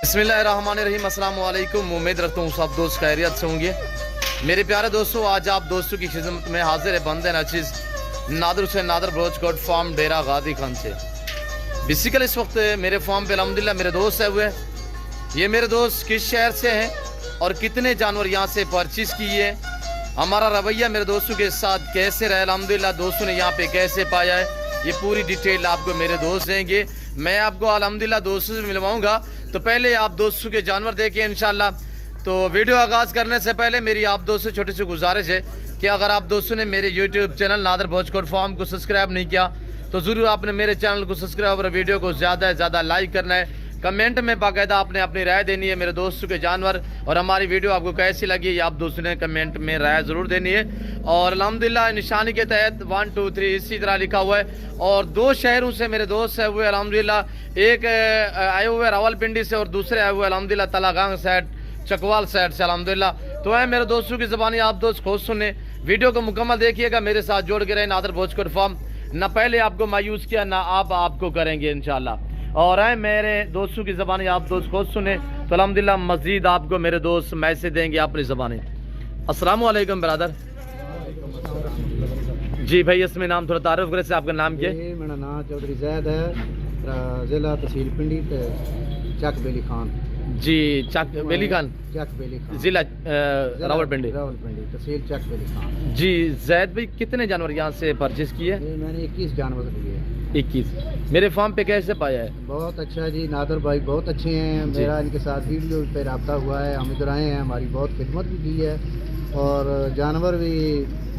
बिस्मिल्लाहिर्रहमानिर्रहीम, अस्सलाम वालेकुम। उम्मीद रखता हूँ सब दोस्त खैरियत से होंगे। मेरे प्यारे दोस्तों, आज आप दोस्तों की खिदमत में हाजिर है बंदे नाचिज़ नादर से नादर बलोच कोट फार्म डेरा गादी खान से। बेसिकली इस वक्त मेरे फार्म पे अल्हम्दुलिल्लाह मेरे दोस्त है हुए। ये मेरे दोस्त किस शहर से हैं और कितने जानवर यहाँ से परचेज़ किए, हमारा रवैया मेरे दोस्तों के साथ कैसे रहे, अल्हम्दुलिल्लाह दोस्तों ने यहाँ पे कैसे पाया है, ये पूरी डिटेल आपको मेरे दोस्त देंगे। मैं आपको अल्हम्दुलिल्लाह दोस्तों से मिलवाऊंगा। तो पहले आप दोस्तों के जानवर देखिए इंशाल्लाह। तो वीडियो आगाज़ करने से पहले मेरी आप दोस्तों से छोटी सी गुजारिश है कि अगर आप दोस्तों ने मेरे यूट्यूब चैनल नादर भोजकोट फार्म को सब्सक्राइब नहीं किया तो ज़रूर आपने मेरे चैनल को सब्सक्राइब और वीडियो को ज़्यादा से ज़्यादा लाइक करना है। कमेंट में बाकायदा आपने अपनी राय देनी है मेरे दोस्तों के जानवर और हमारी वीडियो आपको कैसी लगी, ये आप दोस्तों ने कमेंट में राय ज़रूर देनी है। और अल्हम्दुलिल्लाह निशानी के तहत 1 2 3 इसी तरह लिखा हुआ है। और दो शहरों से मेरे दोस्त है हुए अल्हम्दुलिल्लाह, एक आए हुए रावलपिंडी से और दूसरे आए हुए अल्हम्दुलिल्लाह तलागांग साइड चकवाल साइड से अल्हम्दुलिल्लाह। तो है मेरे दोस्तों की ज़बानी आप दोस्त खुद सुने, वीडियो को मुकम्मल देखिएगा, मेरे साथ जोड़ के रहे। नादर भोजकोट फार्म ना पहले आपको मायूस किया ना आप आपको करेंगे इंशाल्लाह। और है मेरे दोस्तों की ज़बानी आप दोस्त खुद सुने तो अल्हम्दुलिल्लाह मज़ीद आपको मेरे दोस्त मैसेज देंगे अपनी ज़बानी। अस्सलाम वालेकुम ब्रदर। जी भाई इसमें नाम थोड़ा तारुफ करे से, आपका नाम क्या है? मेरा नाम चौधरी जैद है, जिला तहसील पिंडी चक बेली खान। जी चक बेली खान, जिला रावलपिंडी तहसील चक बेली खान। जी जैद भाई कितने जानवर यहाँ से परचेज किए? मैंने 21 जानवर लिए। 21। मेरे फार्म पे कैसे पाया है? बहुत अच्छा जी, नादर भाई बहुत अच्छे हैं। मेरा इनके साथ वीडियो पे रब्ता हुआ है, हम इधर आए हैं, हमारी बहुत खिदमत भी की है और जानवर भी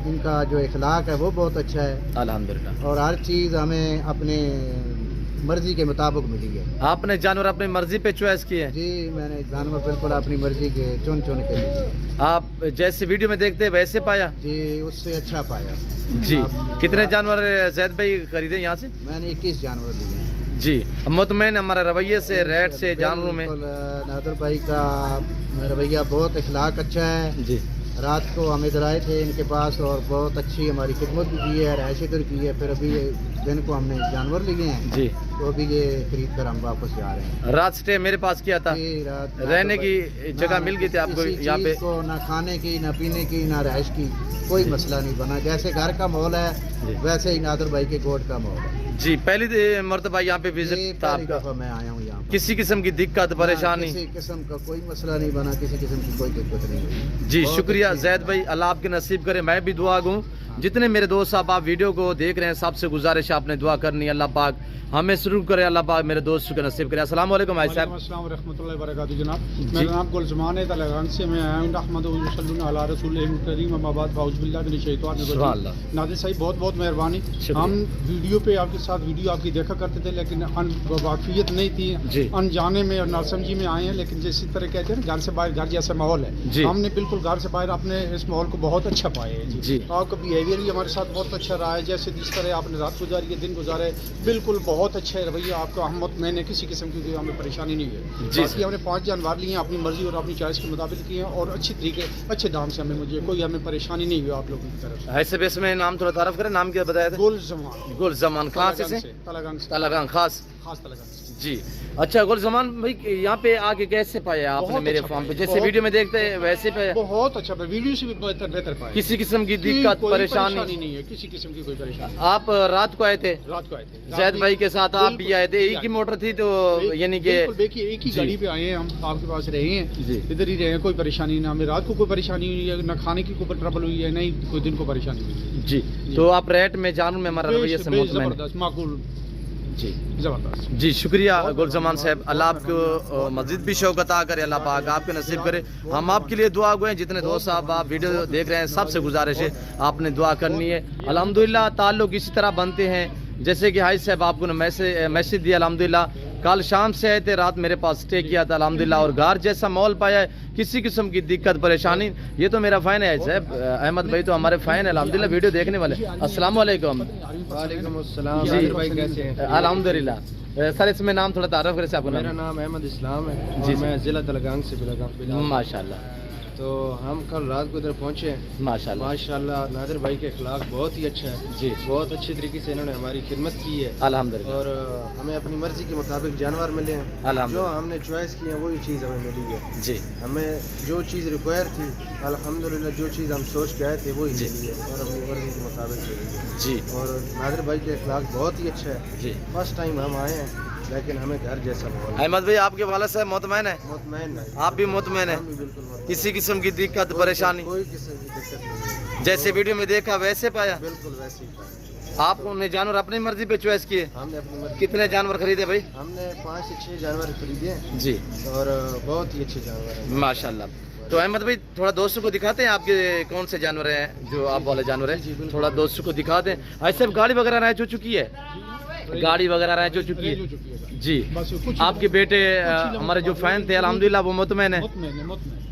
इनका जो इखलाक है वो बहुत अच्छा है अल्हम्दुलिल्लाह। और हर चीज़ हमें अपने मर्जी के मुताबिक मिली है। आपने जानवर अपनी मर्जी पे चॉइस किए? जी मैंने जानवर बिल्कुल अपनी मर्जी के चुन के लिए। आप जैसे वीडियो में देखते हैं वैसे पाया? जी उससे अच्छा पाया जी। कितने जानवर जैद भाई खरीदे यहाँ से? मैंने 21 जानवर लिए हैं। जी मुतमईन हमारे रवैये से, रेट से, जानवरों में? नादर भाई का रवैया बहुत इखलाक अच्छा है। जी रात को हम इधर आए थे इनके पास और बहुत अच्छी हमारी खिदमत भी की है, रहायश इधर की है। फिर अभी दिन को हमने जानवर लिए हैं जी, तो अभी ये खरीद कर हम वापस जा रहे हैं। रात स्टे मेरे पास किया था, रहने की जगह मिल गई थी आपको यहाँ पे? को ना खाने की ना पीने की ना रहायश की कोई मसला नहीं बना। जैसे घर का माहौल है वैसे ही नादर भाई के गोट का माहौल है। जी पहली मरतबा यहाँ पे विजिट था आपका? मैं आया हूँ यहाँ। किसी किस्म की दिक्कत परेशानी? किसी किस्म का कोई मसला नहीं बना, किसी किस्म की कोई दिक्कत नहीं हुई। जी शुक्रिया जैद भाई, अल्लाह आपके नसीब करे। मैं भी दुआ गूँ जितने मेरे दोस्त आप वीडियो को देख रहे हैं सबसे गुजारिश है आपने दुआ करनी है, अल्लाह पाक हमें शुरू करे, अल्लाह पाक मेरे दोस्तों को नसीब करे। अस्सलाम वालेकुम भाई साहब। अस्सलाम व रहमतुल्लाहि व बरकातुहू। जनाब मेरा नाम गुलजमान है, तलागान से मैं आया हूं। अहमद सल्लल्लाहु अला रसूलिल करीम अम्मा बाद फाउज़ बिल्लाहि मिनश शैतानिर रजीम। सुभान अल्लाह। नादिर साहब बहुत बहुत मेहरबानी। हम वीडियो पे आपके साथ वीडियो आपकी देखा करते थे लेकिन वाकफियत नहीं थी, अनजाने में और नासमझी में आए हैं। लेकिन जिस तरह कहते हैं घर से बाहर घर जैसा माहौल है, हमने बिल्कुल घर से बाहर अपने इस माहौल को बहुत अच्छा पाया है जी। आपका बिहेवियर भी हमारे साथ बहुत अच्छा रहा है, जैसे जिस तरह आपने रात गुजारी है दिन गुजारे बिल्कुल बहुत अच्छा है रवैया आपका। हम मैंने किसी किस्म की हमें परेशानी नहीं है। बाकी हमने 5 जानवर लिए हैं अपनी मर्जी और अपनी चॉइस के मुताबिक किए हैं और अच्छी तरीके अच्छे दाम से हमें मुझे कोई हमें परेशानी नहीं हुई आप लोगों की तरफ से। ऐसे बेस में नाम थोड़ा तारफ करें, नाम क्या बताया था? गुलजमान। गुलजमान कहाँ से? तलागांग खास तलागांग जी। अच्छा गुलजमान भाई यहाँ पे आके कैसे पाया आपने मेरे फार्म पे? जैसे वीडियो में देखते हैं वैसे पाया? बहुत अच्छा, वीडियो से भी बेहतर पाया। किसी किस्म की दिक्कत परेशानी नहीं है, किसी किस्म की कोई परेशानी। आप रात को आए थे? रात को आए थे जैद भाई के साथ आप भी आए थे? एक ही मोटर थी तो यानी कि देखिए एक ही गाड़ी पे आए हैं हम, आपके पास रहे हैं, इधर ही रहे हैं, कोई परेशानी ना हमें रात को कोई परेशानी हुई है, ना खाने की कोई ट्रबल हुई है, नहीं कोई दिन को परेशानी हुई जी। तो आप रेट में जानूं मैं हमारा रवैया से जबरदस्त माकूल जी, जबरदस्त जी। शुक्रिया गुलजमान साहब, अल्लाह आपको मस्जिद भी शौक अता करे, अल्लाह पाक आपके नसीब करे। हम आपके लिए दुआ गए, जितने दोस्त साहब आप वीडियो देख रहे हैं सबसे गुजारिश है आपने दुआ करनी है। अल्हम्दुलिल्लाह ताल्लुक इसी तरह बनते हैं जैसे कि हाई साहब आपको मैसेज दिया अल्हम्दुलिल्लाह, कल शाम से आए थे, रात मेरे पास स्टे किया था अल्हम्दुलिल्लाह और घर जैसा माहौल पाया है, किसी किस्म की दिक्कत परेशानी। ये तो मेरा फ़ैन है साहब, अहमद भाई तो हमारे फ़ैन है अल्हम्दुलिल्लाह, वीडियो देखने वाले। अस्सलाम वालेकुम। वालेकुम अस्सलाम जी भाई, कैसे हैं? अल्हम्दुलिल्लाह। सर इसमें नाम थोड़ा तारुफ करे से आपको? मेरा नाम अहमद इस्लाम है जी, मैं जिला तलागांग से माशाल्लाह। تو ہم کل رات کو ادھر پہنچے ہیں. ماشاءاللہ ماشاءاللہ نادر بھائی کے اخلاق بہت ہی اچھا ہے. جی بہت اچھی طریقے سے انہوں نے ہماری خدمت کی ہے الحمدللہ اور ہمیں اپنی مرضی کے مطابق جانور ملے ہیں. الحمدللہ جو ہم نے چوائس کی ہے وہی چیز ہمیں ملی ہے. جی ہمیں جو چیز ریکوائر تھی الحمدللہ جو چیز ہم سوچ کے آئے تھے وہی جی. ملی ہے اور اپنی مرضی کے مطابق ملی ہے. جی اور نادر بھائی کے اخلاق بہت ہی اچھا ہے. جی. فرسٹ ٹائم ہم آئے ہیں لیکن ہمیں گھر جیسا ماحول ہے. احمد بھائی آپ کے والد صاحب مطمئن ہیں؟ مطمئن ہے. آپ بھی مطمئن ہیں؟ ہم بھی بالکل مطمئن. کسی قسم کی دقت پریشانی کوئی قسم کی دقت نہیں. جیسے ویڈیو میں دیکھا ویسے پایا؟ بالکل ویسے ہی پایا. آپ نے جانور اپنی مرضی پہ چوائس کیے؟ ہم نے اپنی مرضی. کتنے جانور خریدے بھائی؟ ہم نے 5 سے 6 جانور خریدے ہیں جی اور بہت ہی اچھے جانور ہیں ماشاءاللہ. تو احمد بھائی تھوڑا دوستوں کو دکھاتے ہیں آپ کے کون سے جانور ہیں جو آپ والے جانور ہیں؟ تھوڑا دوستوں کو دکھا دیں. ایسے گاڑی وغیرہ رہ جو چکی ہے؟ گاڑی وغیرہ رہ جو چکی ہے جی. آپ کے بیٹے ہمارے جو فین تھے الحمدللہ وہ مطمئن ہیں؟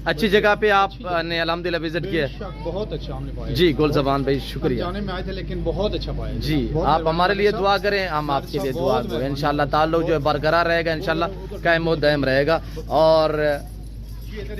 اچھی جگہ پہ آپ نے الحمدللہ وزٹ کیا ہے؟ بہت اچھا ہم نے پایا. جی گل زبان بھائی شکریہ. جانے میں آئے تھے لیکن بہت اچھا پایا. جی آپ ہمارے لیے دعا کریں ہم آپ کے لیے دعا کریں. انشاءاللہ تعلق جو ہے برقرار رہے گا انشاءاللہ قائم و دائم رہے گا. اور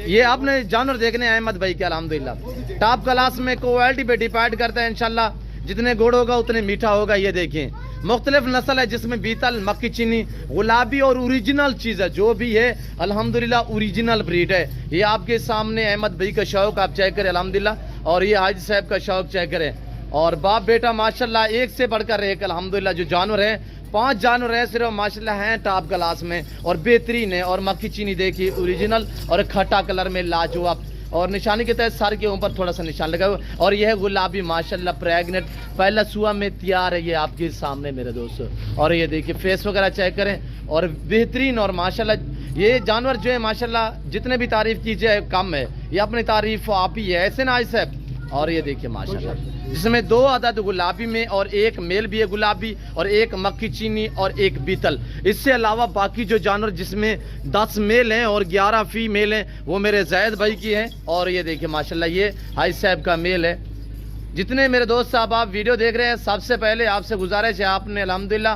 یہ آپ نے جانور دیکھنے ہیں احمد بھائی کے الحمدللہ ٹاپ کلاس میں کوالٹی پہ ڈیپینڈ کرتا ہے انشاءاللہ. جتنے گوڑ ہوگا اتنے میٹھا ہوگا. یہ دیکھیں مختلف نسل ہے جس میں بیتل مکی چینی گلابی اور اوریجنل چیز ہے جو بھی ہے الحمدللہ اوریجنل بریڈ ہے. یہ آپ کے سامنے احمد بھائی کا شوق آپ چیک کریں الحمدللہ اور یہ حاجی صاحب کا شوق چیک کریں. اور باپ بیٹا ماشاءاللہ ایک سے بڑھ کر ایک الحمدللہ جو جانور ہیں 5 جانور ہیں صرف ماشاءاللہ ہیں ٹاپ کلاس میں اور بہترین ہے. اور مکی چینی دیکھیے اوریجنل اور کھٹا کلر میں لاجواب اور نشانی کے تحت سر کے اوپر تھوڑا سا نشان لگا ہوا اور یہ ہے گلابی ماشاءاللہ پریگنٹ پہلا سوا میں تیار ہے. یہ آپ کے سامنے میرے دوست. اور یہ دیکھیے فیس وغیرہ چیک کریں اور بہترین. اور ماشاءاللہ یہ جانور جو ہے ماشاءاللہ جتنے بھی تعریف کیجیے کم ہے. یہ اپنی تعریف آپ ہی ہے ایسے نا صاحب. اور یہ دیکھیے ماشاءاللہ جس میں 2 عدد گلابی میں اور ایک میل بھی ہے گلابی اور ایک مکی چینی اور ایک بیتل. اس سے علاوہ باقی جو جانور جس میں 10 میل ہیں اور 11 فی میل ہیں وہ میرے زید بھائی کی ہیں. اور یہ دیکھیں ماشاءاللہ یہ حاج صاحب کا میل ہے. جتنے میرے دوست صاحب آپ ویڈیو دیکھ رہے ہیں سب سے پہلے آپ سے گزارش ہے آپ نے الحمدللہ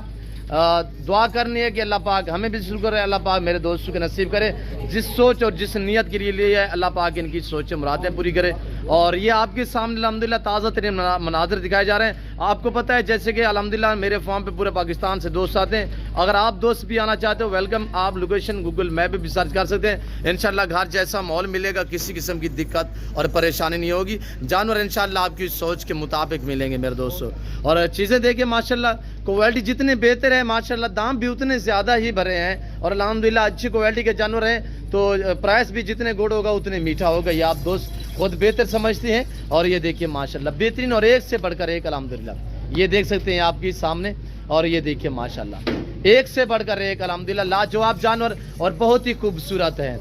دعا کرنی ہے کہ اللہ پاک ہمیں بھی شکر ہے اللہ پاک میرے دوستوں کے نصیب کرے جس سوچ اور جس نیت کے لیے ہے اللہ پاک ان کی سوچیں مرادیں پوری کرے. اور یہ آپ کے سامنے الحمدللہ تازہ ترین مناظر دکھائے جا رہے ہیں. آپ کو پتہ ہے جیسے کہ الحمدللہ میرے فارم پہ پورے پاکستان سے دوست آتے ہیں. اگر آپ دوست بھی آنا چاہتے ہو ویلکم. آپ لوکیشن گوگل میپ پہ بھی سرچ کر سکتے ہیں. انشاءاللہ گھر جیسا ماحول ملے گا کسی قسم کی دقت اور پریشانی نہیں ہوگی. جانور انشاءاللہ آپ کی سوچ کے مطابق ملیں گے میرے دوستوں. اور چیزیں دیکھیں ماشاءاللہ کوالٹی جتنے بہتر ہے ماشاءاللہ دام بھی اتنے زیادہ ہی بھرے ہیں اور الحمدللہ اچھی کوالٹی کے جانور ہیں تو پرائس بھی جتنے گوڑ ہوگا اتنے میٹھا ہوگا. یہ آپ دوست خود بہتر سمجھتے ہیں. اور یہ دیکھیے ماشاءاللہ بہترین اور ایک سے بڑھ کر ایک الحمدللہ یہ دیکھ سکتے ہیں آپ کے سامنے. اور یہ دیکھیے ماشاءاللہ ایک سے بڑھ کر ایک الحمدللہ لاجواب جانور اور بہت ہی خوبصورت ہے.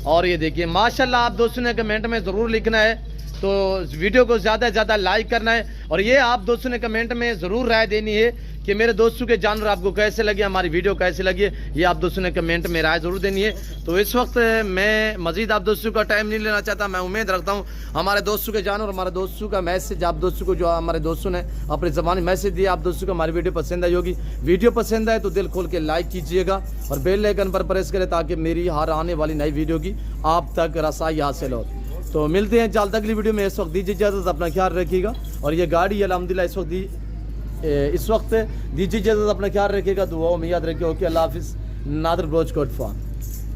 اور یہ دیکھیے ماشاءاللہ آپ دوستوں نے کمنٹ میں ضرور لکھنا ہے تو ویڈیو کو زیادہ سے زیادہ لائک کرنا ہے. اور یہ آپ دوستوں نے کمنٹ میں ضرور رائے دینی ہے کہ میرے دوستوں کے جانور آپ کو کیسے لگے ہماری ویڈیو کیسے لگی ہے. یہ آپ دوستوں نے کمنٹ میں رائے ضرور دینی ہے. تو اس وقت میں مزید آپ دوستوں کا ٹائم نہیں لینا چاہتا. میں امید رکھتا ہوں ہمارے دوستوں کے جانور ہمارے دوستوں کا میسج آپ دوستوں کو جو ہمارے دوستوں نے اپنی زبانی میسج دیا آپ دوستوں کو ہماری ویڈیو پسند آئی ہوگی. ویڈیو پسند آئے تو دل کھول کے لائک کیجیے گا اور بیل آئیکن پر پریس کریں تاکہ میری ہر آنے والی نئی ویڈیو کی آپ تک رسائی حاصل ہو. تو ملتے ہیں جلد اگلی ویڈیو میں. اس وقت دیجیے اجازت اپنا خیال رکھیے گا. اور یہ گاڑی الحمدللہ اس وقت دیجیے اجازت اپنا خیال رکھیے گا. دعاؤں میں یاد رکھیے. اوکے اللہ حافظ. نادر بروچ کوٹ فارم.